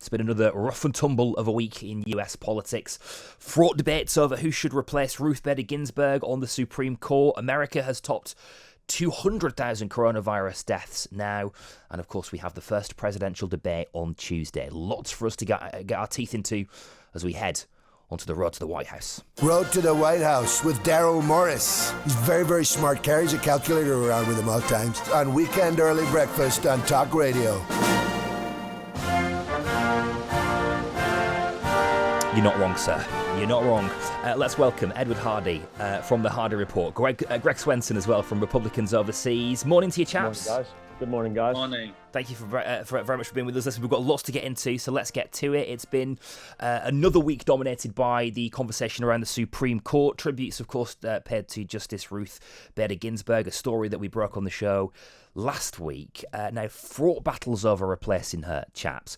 It's been another rough and tumble of a week in US politics. Fraught debates over who should replace Ruth Bader Ginsburg on the Supreme Court. America has topped 200,000 coronavirus deaths now. And of course, we have the first presidential debate on Tuesday. Lots for us to get our teeth into as we head onto the road to the White House. Road to the White House with Darryl Morris. He's very, very smart. Carries a calculator around with him all times. On Weekend Early Breakfast on Talk Radio. You're not wrong, sir. You're not wrong. Let's welcome Edward Hardy from the Hardy Report. Greg Swenson as well from Republicans Overseas. Morning to you, chaps. Good morning, guys. Morning. Thank you for very much for being with us. Listen, we've got lots to get into, so let's get to it. It's been another week dominated by the conversation around the Supreme Court. Tributes, of course, paid to Justice Ruth Bader Ginsburg, a story that we broke on the show last week. Now, fraught battles over replacing her, chaps.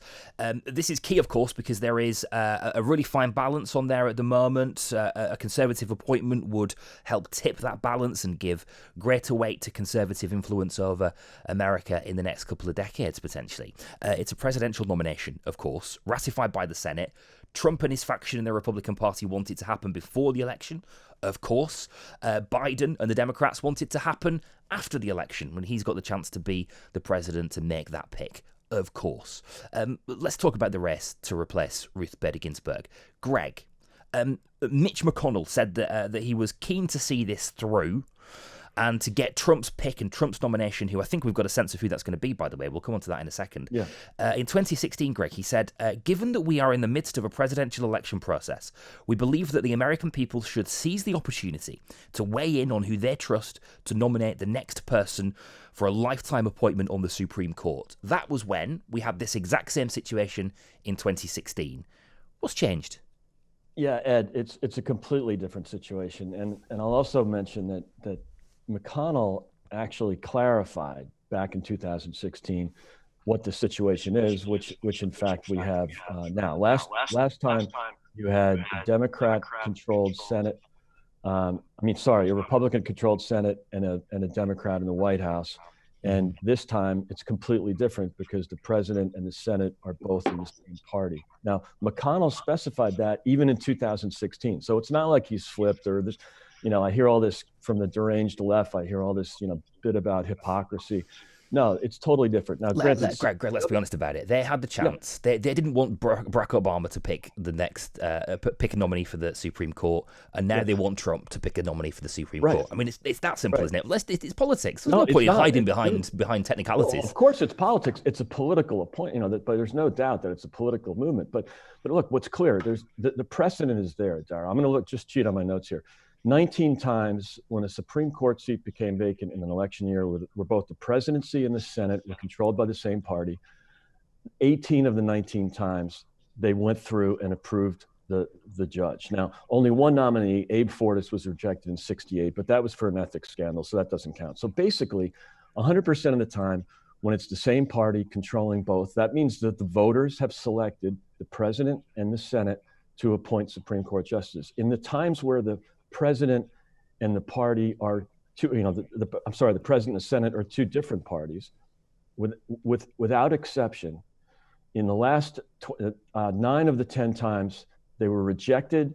This is key, of course, because there is a really fine balance on there at the moment. A Conservative appointment would help tip that balance and give greater weight to Conservative influence over America in the next couple of decades, potentially. It's a presidential nomination, of course, ratified by the Senate. Trump and his faction in the Republican Party want it to happen before the election, of course. Biden and the Democrats want it to happen after the election, when he's got the chance to be the president and make that pick, of course. Let's talk about the race to replace Ruth Bader Ginsburg. Greg, Mitch McConnell said that he was keen to see this through and to get Trump's pick and Trump's nomination, who I think we've got a sense of who that's going to be, by the way. We'll come on to that in a second. Yeah. In 2016, Greg, he said, given that we are in the midst of a presidential election process, we believe that the American people should seize the opportunity to weigh in on who they trust to nominate the next person for a lifetime appointment on the Supreme Court. That was when we had this exact same situation in 2016. What's changed? Yeah, Ed, it's a completely different situation. And I'll also mention that McConnell actually clarified back in 2016 what the situation is, which in fact we have now. Last time you had a Democrat-controlled Senate. A Republican-controlled Senate and a Democrat in the White House. And this time it's completely different because the president and the Senate are both in the same party. Now, McConnell specified that even in 2016. So it's not like he's flipped or this. I hear all this from the deranged left. I hear all this, bit about hypocrisy. No, it's totally different. Now, Greg, let's be honest about it. They had the chance. Yeah. They didn't want Barack Obama to pick the next, pick a nominee for the Supreme Court, and now they want Trump to pick a nominee for the Supreme Court. I mean, it's that simple, isn't it? It's politics. There's no point in hiding behind technicalities. Well, of course, it's politics. It's a political appointment. But there's no doubt that it's a political movement. But look, what's clear? There's the precedent is there, Darryl. I'm going to just cheat on my notes here. 19 times when a Supreme Court seat became vacant in an election year where both the presidency and the Senate were controlled by the same party, 18 of the 19 times they went through and approved the judge. Now, only one nominee, Abe Fortas, was rejected in 68, but that was for an ethics scandal, so that doesn't count. So basically, 100% of the time, when it's the same party controlling both, that means that the voters have selected the president and the Senate to appoint Supreme Court justices. In the times where the president and the party are two, the president and the Senate are two different parties. Without exception, in the last 9 of the 10 times, they were rejected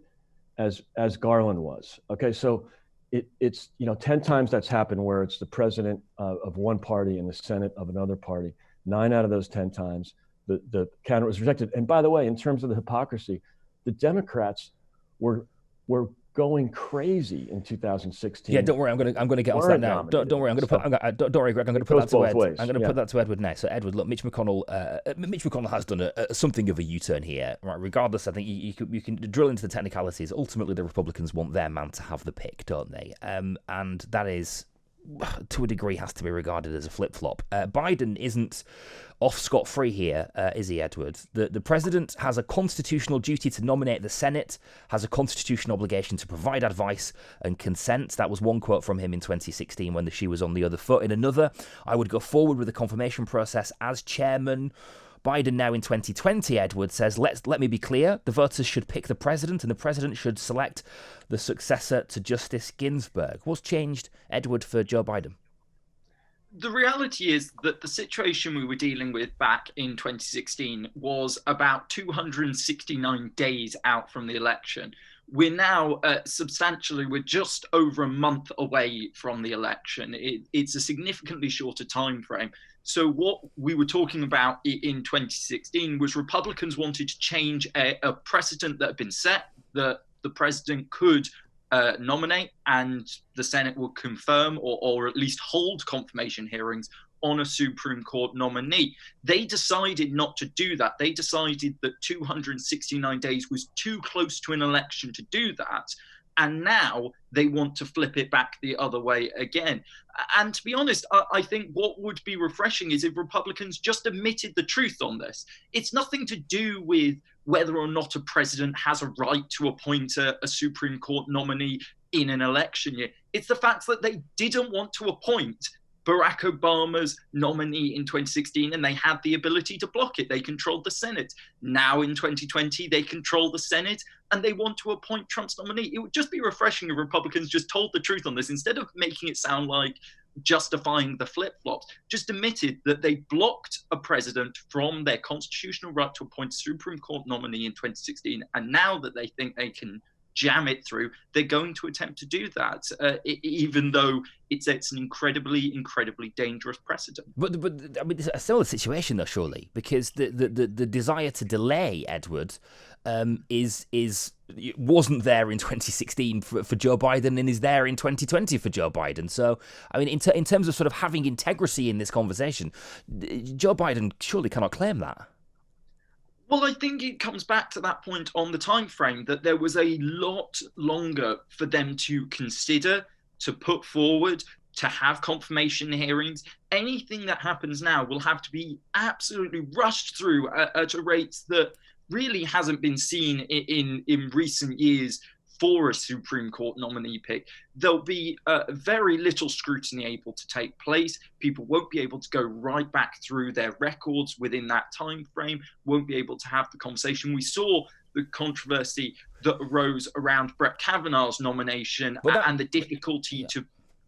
as Garland was. Okay, so it's 10 times that's happened where it's the president of one party and the Senate of another party. 9 out of those 10 times, the candidate was rejected. And by the way, in terms of the hypocrisy, the Democrats were going crazy in 2016. Yeah, don't worry. I'm going to get onto that now. Don't worry. Don't worry, Greg. I'm going to put that to Ed. I'm going to put that to Edward now. So, Edward, look, Mitch McConnell has done something of a U-turn here, right? Regardless, I think you can drill into the technicalities. Ultimately, the Republicans want their man to have the pick, don't they? And that is, to a degree, has to be regarded as a flip-flop. Biden isn't off scot-free here, is he, Edward? The president has a constitutional duty to nominate the Senate, has a constitutional obligation to provide advice and consent. That was one quote from him in 2016 when the shoe was on the other foot. In another, I would go forward with the confirmation process as chairman. Biden now in 2020, Edward, says, let me be clear, the voters should pick the president and the president should select the successor to Justice Ginsburg. What's changed, Edward, for Joe Biden? The reality is that the situation we were dealing with back in 2016 was about 269 days out from the election. We're now we're just over a month away from the election. It's a significantly shorter time frame. So what we were talking about in 2016 was Republicans wanted to change a precedent that had been set, that the president could nominate and the Senate would confirm or at least hold confirmation hearings on a Supreme Court nominee. They decided not to do that. They decided that 269 days was too close to an election to do that. And now they want to flip it back the other way again. And to be honest, I think what would be refreshing is if Republicans just admitted the truth on this. It's nothing to do with whether or not a president has a right to appoint a Supreme Court nominee in an election year. It's the fact that they didn't want to appoint Barack Obama's nominee in 2016, and they had the ability to block it. They controlled the Senate. Now in 2020, they control the Senate, and they want to appoint Trump's nominee. It would just be refreshing if Republicans just told the truth on this, instead of making it sound like justifying the flip-flops, just admitted that they blocked a president from their constitutional right to appoint a Supreme Court nominee in 2016, and now that they think they can jam it through, they're going to attempt to do that, even though it sets an incredibly dangerous precedent. But I mean, it's a similar situation though, surely, because the desire to delay, Edward, wasn't there in 2016 for Joe Biden and is there in 2020 for Joe Biden. So, I mean, in terms of sort of having integrity in this conversation, Joe Biden surely cannot claim that. Well, I think it comes back to that point on the time frame that there was a lot longer for them to consider, to put forward, to have confirmation hearings. Anything that happens now will have to be absolutely rushed through at a rate that really hasn't been seen in recent years for a Supreme Court nominee pick. There'll be very little scrutiny able to take place. People won't be able to go right back through their records within that time frame, won't be able to have the conversation. We saw the controversy that arose around Brett Kavanaugh's nomination and the difficulty to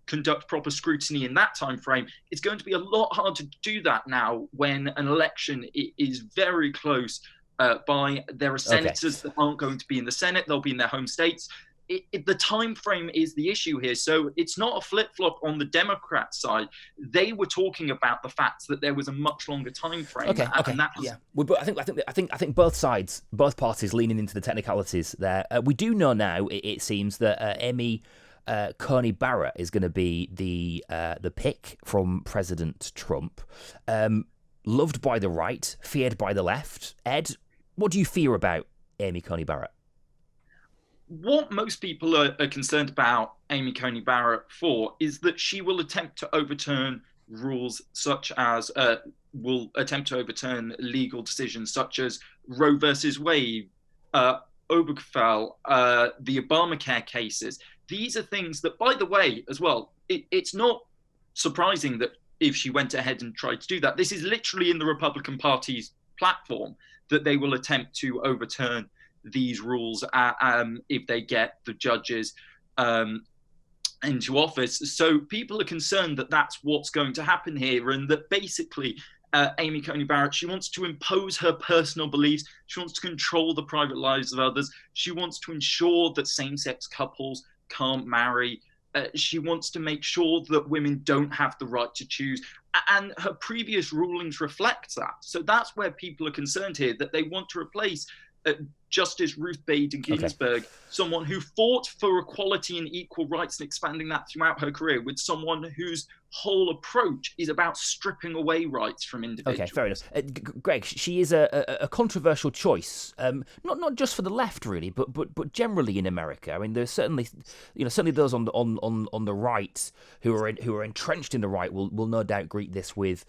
conduct proper scrutiny in that time frame. It's going to be a lot harder to do that now when an election is very close. There are senators that aren't going to be in the Senate, they'll be in their home states. The time frame is the issue here. So it's not a flip-flop on the Democrat side. They were talking about the fact that there was a much longer time frame. Okay. Yeah. Well, but I think both sides, both parties, leaning into the technicalities there. We do know now. It seems that Amy Coney Barrett is going to be the pick from President Trump. Loved by the right, feared by the left. Ed, what do you fear about Amy Coney Barrett? What most people are concerned about Amy Coney Barrett for is that she will attempt to overturn rules such as, will attempt to overturn legal decisions such as Roe versus Wade, Obergefell, the Obamacare cases. These are things that, by the way, as well, it's not surprising that if she went ahead and tried to do that, this is literally in the Republican Party's platform, that they will attempt to overturn these rules if they get the judges into office. So people are concerned that that's what's going to happen here, and that basically Amy Coney Barrett, she wants to impose her personal beliefs. She wants to control the private lives of others. She wants to ensure that same-sex couples can't marry. She wants to make sure that women don't have the right to choose. And her previous rulings reflect that. So that's where people are concerned here, that they want to replace Justice Ruth Bader Ginsburg, someone who fought for equality and equal rights and expanding that throughout her career, with someone whose whole approach is about stripping away rights from individuals. Okay, fair enough. Greg, she is a controversial choice, not just for the left really, but generally in America. I mean, there's certainly those on the right who are entrenched in the right will no doubt greet this with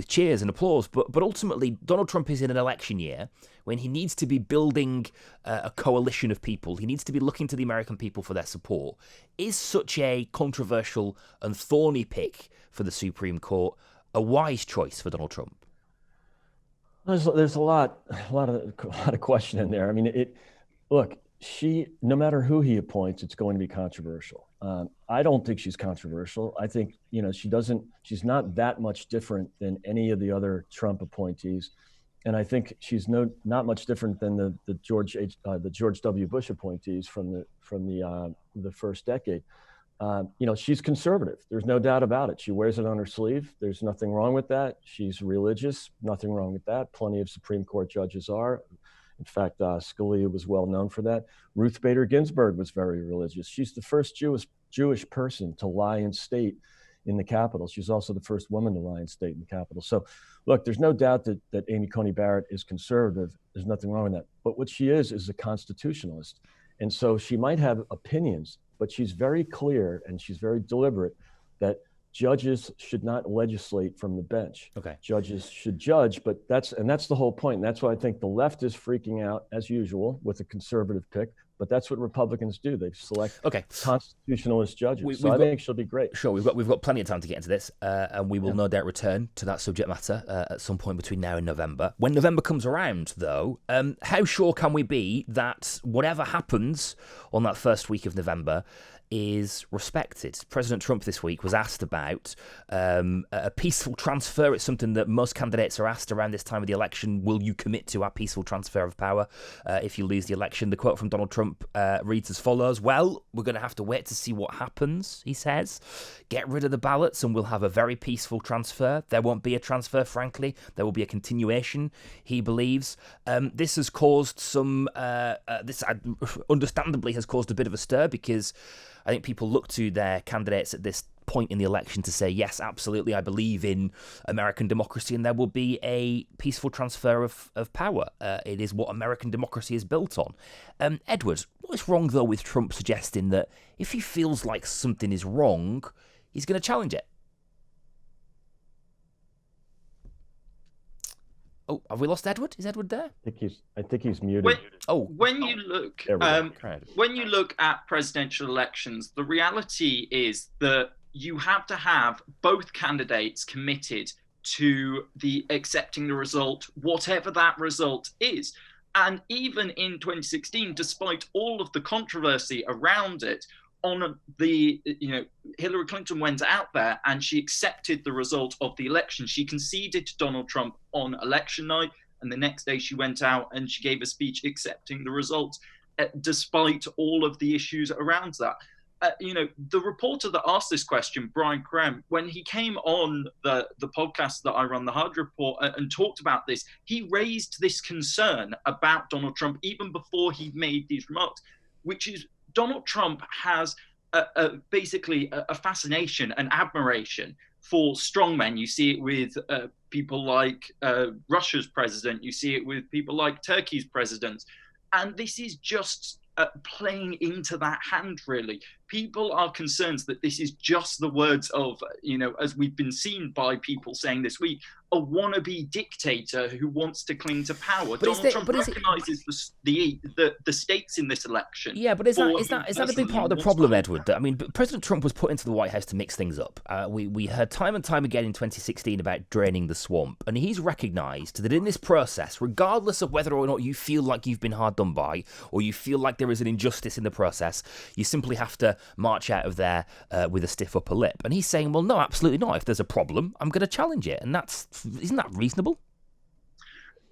cheers and applause. But ultimately, Donald Trump is in an election year when he needs to be building a coalition of people. He needs to be looking to the American people for their support. Is such a controversial and thorny pick for the Supreme Court a wise choice for Donald Trump? There's a lot of question in there. I mean, look, no matter who he appoints, it's going to be controversial. I don't think she's controversial. I think, she's not that much different than any of the other Trump appointees. And I think she's not much different than the George W. Bush appointees from the first decade. She's conservative. There's no doubt about it. She wears it on her sleeve. There's nothing wrong with that. She's religious. Nothing wrong with that. Plenty of Supreme Court judges are. In fact, Scalia was well known for that. Ruth Bader Ginsburg was very religious. She's the first Jewish person to lie in state in the Capitol. She's also the first woman to lie in state in the Capitol. So, look, there's no doubt that Amy Coney Barrett is conservative. There's nothing wrong with that. But what she is a constitutionalist. And so she might have opinions, but she's very clear and she's very deliberate that judges should not legislate from the bench. Okay. Judges should judge, but that's the whole point. And that's why I think the left is freaking out, as usual, with a conservative pick. But that's what Republicans do. They select constitutionalist judges. I think she'll be great. Sure, we've got plenty of time to get into this, and we will no doubt return to that subject matter at some point between now and November. When November comes around, though, how sure can we be that whatever happens on that first week of November is respected? President Trump this week was asked about a peaceful transfer. It's something that most candidates are asked around this time of the election. Will you commit to a peaceful transfer of power if you lose the election? The quote from Donald Trump reads as follows: "Well, we're going to have to wait to see what happens," he says. "Get rid of the ballots and we'll have a very peaceful transfer. There won't be a transfer, frankly. There will be a continuation," he believes. This has caused this understandably has caused a bit of a stir, because I think people look to their candidates at this point in the election to say, yes, absolutely, I believe in American democracy and there will be a peaceful transfer of power. It is what American democracy is built on. Edward, what's wrong, though, with Trump suggesting that if he feels like something is wrong, he's going to challenge it? Oh, have we lost Edward? Is Edward there? I think he's muted. When you look at presidential elections, the reality is that you have to have both candidates committed to accepting the result, whatever that result is. And even in 2016, despite all of the controversy around it, Hillary Clinton went out there and she accepted the result of the election. She conceded to Donald Trump on election night, and the next day she went out and she gave a speech accepting the results, despite all of the issues around that. The reporter that asked this question, Brian Krem, when he came on the podcast that I run, the Hard Report, and talked about this, he raised this concern about Donald Trump even before he made these remarks, which is Donald Trump has basically a fascination, an admiration for strongmen. You see it with people like Russia's president. You see it with people like Turkey's president. And this is just playing into that hand, really. People are concerned that this is just the words of, as we've been seen by people saying this week, a wannabe dictator who wants to cling to power. Donald Trump recognises the stakes in this election. Yeah, but is that a big part of the problem, Edward? I mean, President Trump was put into the White House to mix things up. We heard time and time again in 2016 about draining the swamp, and he's recognised that in this process, regardless of whether or not you feel like you've been hard done by, or you feel like there is an injustice in the process, you simply have to march out of there with a stiff upper lip. And he's saying, well, no, absolutely not. If there's a problem, I'm going to challenge it. And isn't that reasonable?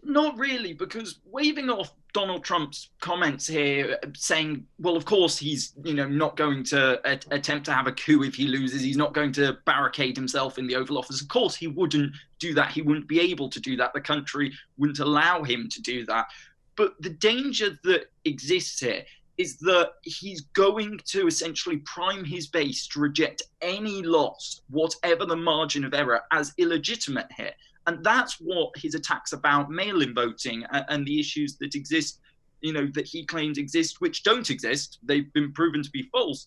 Not really, because waving off Donald Trump's comments here, saying, well, of course, he's not going to attempt to have a coup if he loses. He's not going to barricade himself in the Oval Office. Of course, he wouldn't do that. He wouldn't be able to do that. The country wouldn't allow him to do that. But the danger that exists here is that he's going to essentially prime his base to reject any loss, whatever the margin of error, as illegitimate here. And that's what his attacks about mail-in voting and the issues that exist, that he claims exist, which don't exist. They've been proven to be false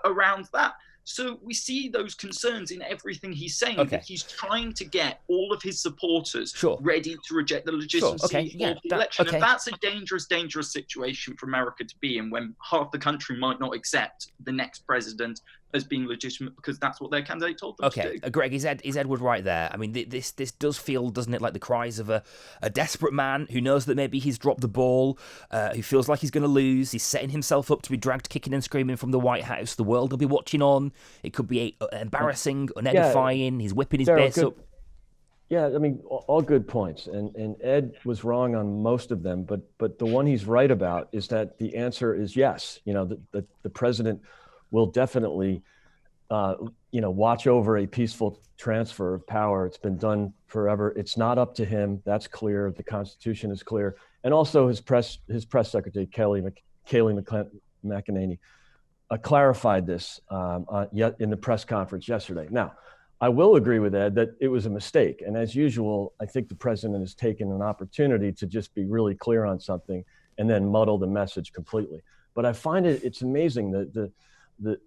around that. So we see those concerns in everything he's saying. That he's trying to get all of his supporters ready to reject the legitimacy of the election. And that's a dangerous, dangerous situation for America to be in, when half the country might not accept the next president as being legitimate because that's what their candidate told them to do. Greg, is Edward right there? I mean, this does feel, doesn't it, like the cries of a desperate man who knows that maybe he's dropped the ball, who feels like he's going to lose. He's setting himself up to be dragged kicking and screaming from the White House. The world will be watching on. It could be embarrassing, unedifying. He's whipping his base up. Yeah, I mean, all good points. And Ed was wrong on most of them, but the one he's right about is that the answer is yes. You know, the president will definitely, watch over a peaceful transfer of power. It's been done forever. It's not up to him. That's clear. The Constitution is clear. And also his press secretary, Kayleigh McEnany, clarified this in the press conference yesterday. Now, I will agree with Ed that it was a mistake. And as usual, I think the president has taken an opportunity to just be really clear on something and then muddle the message completely. But I find it's amazing that the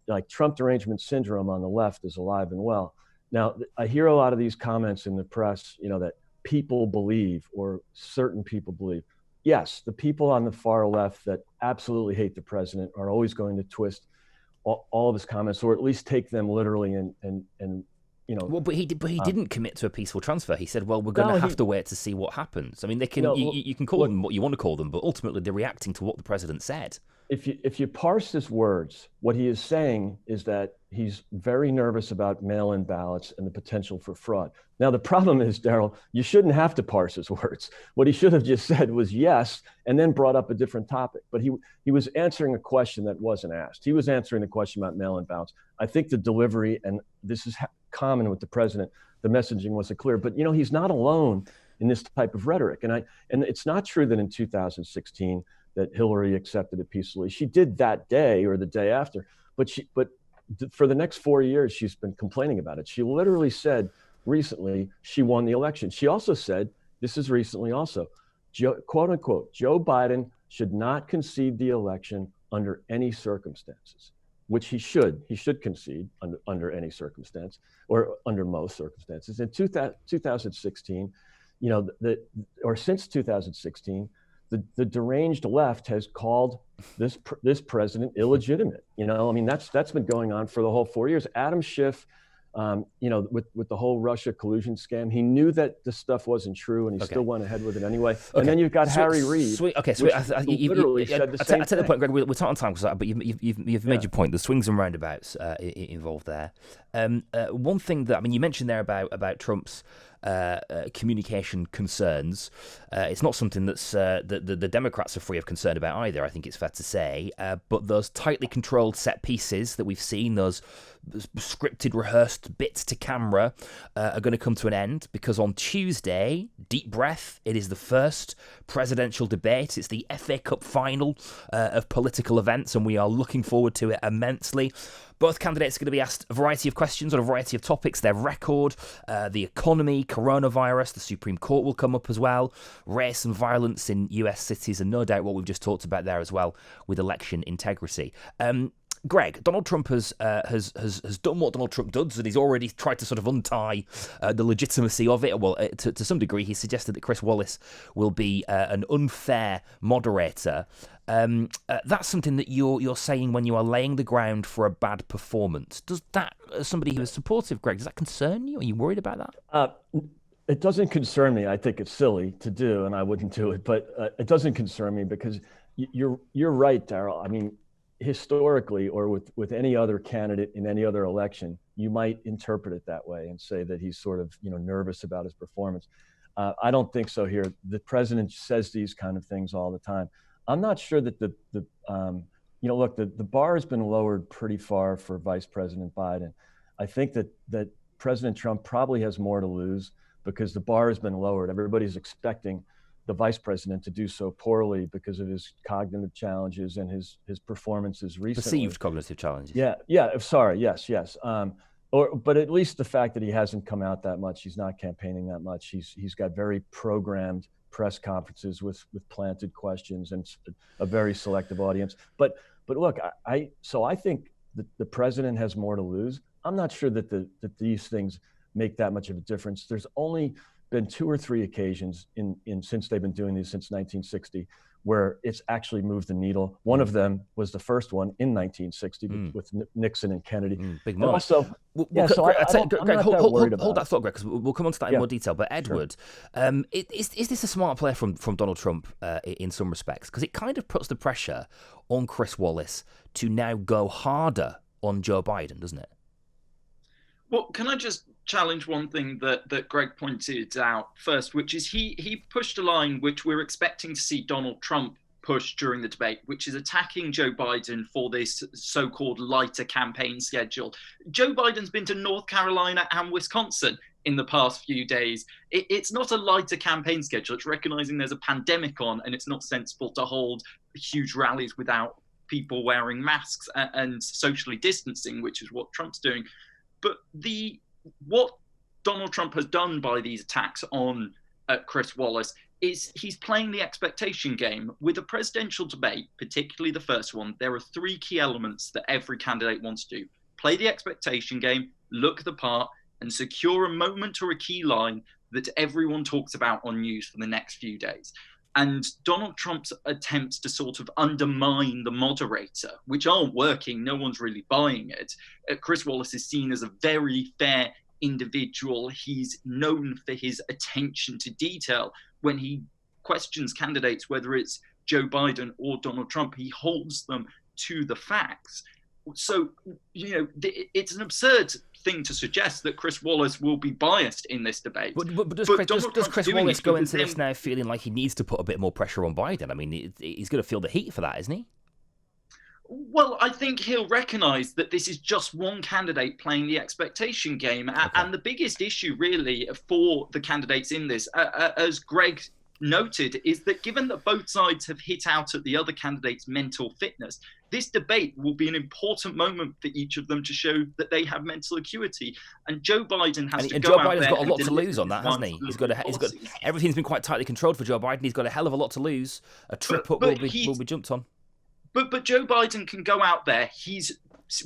like Trump derangement syndrome on the left is alive and well. Now, I hear a lot of these comments in the press, that people believe, or certain people believe. Yes, the people on the far left that absolutely hate the president are always going to twist all of his comments, or at least take them literally and. Well, but he didn't commit to a peaceful transfer. He said, "Well, we're going to have to wait to see what happens." I mean, they can you can call them what you want to call them, but ultimately they're reacting to what the president said. If you parse his words, what he is saying is that he's very nervous about mail-in ballots and the potential for fraud. Now, the problem is, Darryl, you shouldn't have to parse his words. What he should have just said was yes, and then brought up a different topic. But he was answering a question that wasn't asked. He was answering the question about mail-in ballots. I think the delivery, and this is common with the president, the messaging wasn't clear. But, he's not alone in this type of rhetoric. And it's not true that in 2016, that Hillary accepted it peacefully. She did that day or the day after, but for the next 4 years, she's been complaining about it. She literally said recently she won the election. She also said, this is recently also, quote unquote, Joe Biden should not concede the election under any circumstances, which he should concede under any circumstance, or under most circumstances. In 2016, since 2016, the deranged left has called this president illegitimate. That's been going on for the whole 4 years. Adam Schiff, with the whole Russia collusion scam, he knew that this stuff wasn't true, and he still went ahead with it anyway. And then you've got Harry Reid. Literally said the same thing. I take the point, Greg. We're not on time, but you've made your point. The swings and roundabouts involved there. One thing that you mentioned there about Trump's communication concerns. It's not something that's that the Democrats are free of concern about either, I think it's fair to say. But those tightly controlled set pieces that we've seen, those scripted, rehearsed bits to camera, are going to come to an end, because on Tuesday, deep breath, it is the first presidential debate. It's the FA Cup final of political events, and we are looking forward to it immensely. Both candidates are going to be asked a variety of questions on a variety of topics: their record, the economy, coronavirus, the Supreme Court will come up as well, race and violence in US cities, and no doubt what we've just talked about there as well with election integrity. Greg, Donald Trump has done what Donald Trump does, and he's already tried to sort of untie the legitimacy of it. Well, to some degree, he suggested that Chris Wallace will be an unfair moderator. That's something that you're saying when you are laying the ground for a bad performance. Does that, as somebody who is supportive, Greg, does that concern you? Are you worried about that? It doesn't concern me. I think it's silly to do, and I wouldn't do it. But it doesn't concern me because you're right, Darryl. I mean, historically, or with any other candidate in any other election, you might interpret it that way and say that he's sort of nervous about his performance. I don't think so here. The president says these kind of things all the time. I'm not sure that the bar has been lowered pretty far for Vice President Biden. I think that President Trump probably has more to lose because the bar has been lowered. Everybody's expecting the vice president to do so poorly because of his cognitive challenges and his performances recently. Perceived cognitive challenges. Yeah. Sorry. Yes. But at least the fact that he hasn't come out that much, he's not campaigning that much. He's got very programmed press conferences with planted questions and a very selective audience. But look, I think that the president has more to lose. I'm not sure that these things make that much of a difference. There's only been 2 or 3 occasions in since they've been doing these since 1960 where it's actually moved the needle. One of them was the first one in 1960 with Nixon and Kennedy. Big and moment. also, Greg, hold that thought, Greg, because we'll come on to that in more detail. But Edward, is this a smart play from Donald Trump in some respects? Because it kind of puts the pressure on Chris Wallace to now go harder on Joe Biden, doesn't it? Well, can I just challenge one thing that Greg pointed out first, which is he pushed a line which we're expecting to see Donald Trump push during the debate, which is attacking Joe Biden for this so-called lighter campaign schedule. Joe Biden's been to North Carolina and Wisconsin in the past few days. It's not a lighter campaign schedule. It's recognizing there's a pandemic on, and it's not sensible to hold huge rallies without people wearing masks and socially distancing, which is what Trump's doing. But what Donald Trump has done by these attacks on Chris Wallace is he's playing the expectation game. With a presidential debate, particularly the first one, there are 3 key elements that every candidate wants to do. Play the expectation game, look the part, and secure a moment or a key line that everyone talks about on news for the next few days. And Donald Trump's attempts to sort of undermine the moderator, which aren't working, no one's really buying it. Chris Wallace is seen as a very fair individual. He's known for his attention to detail. When he questions candidates, whether it's Joe Biden or Donald Trump, he holds them to the facts. So, it's an absurd thing to suggest that Chris Wallace will be biased in this debate. But does Chris Wallace go into this now feeling like he needs to put a bit more pressure on Biden? I mean, he's going to feel the heat for that, isn't he? Well, I think he'll recognise that this is just one candidate playing the expectation game. Okay. And the biggest issue, really, for the candidates in this, as Greg noted, is that given that both sides have hit out at the other candidate's mental fitness, this debate will be an important moment for each of them to show that they have mental acuity. And Joe Biden has to go out there. Joe Biden's got a lot to lose on that, hasn't he? He's got everything's been quite tightly controlled for Joe Biden. He's got a hell of a lot to lose. A trip up will be jumped on. But Joe Biden can go out there.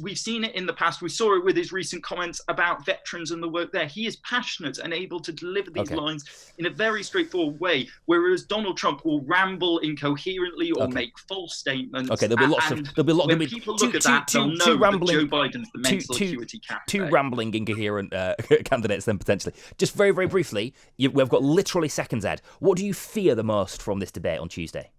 We've seen it in the past. We saw it with his recent comments about veterans and the work there. He is passionate and able to deliver these lines in a very straightforward way, whereas Donald Trump will ramble incoherently or make false statements. Okay, there'll be a lot. When people look at that, they'll know that Joe Biden's the mental acuity candidate. 2 rambling, incoherent candidates then potentially. Just very, very briefly, we've got literally seconds, Ed. What do you fear the most from this debate on Tuesday?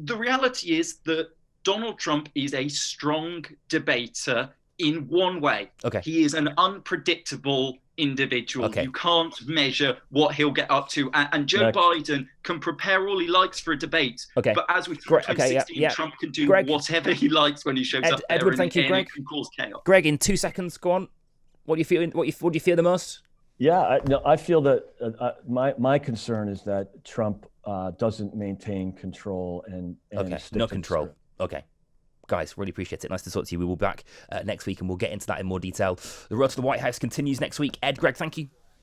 The reality is that Donald Trump is a strong debater in one way. Okay. He is an unpredictable individual. Okay. You can't measure what he'll get up to. And Joe Biden can prepare all he likes for a debate. Okay. But as we saw in 2016, Trump can do whatever he likes when he shows up there. Edward, thank you, Greg. It can cause chaos. Greg, in 2 seconds, go on. What do you feel? What do you fear the most? Yeah, I feel that my concern is that Trump doesn't maintain control and no control. Okay. Guys, really appreciate it. Nice to talk to you. We will be back next week and we'll get into that in more detail. The road to the White House continues next week. Ed, Greg, thank you.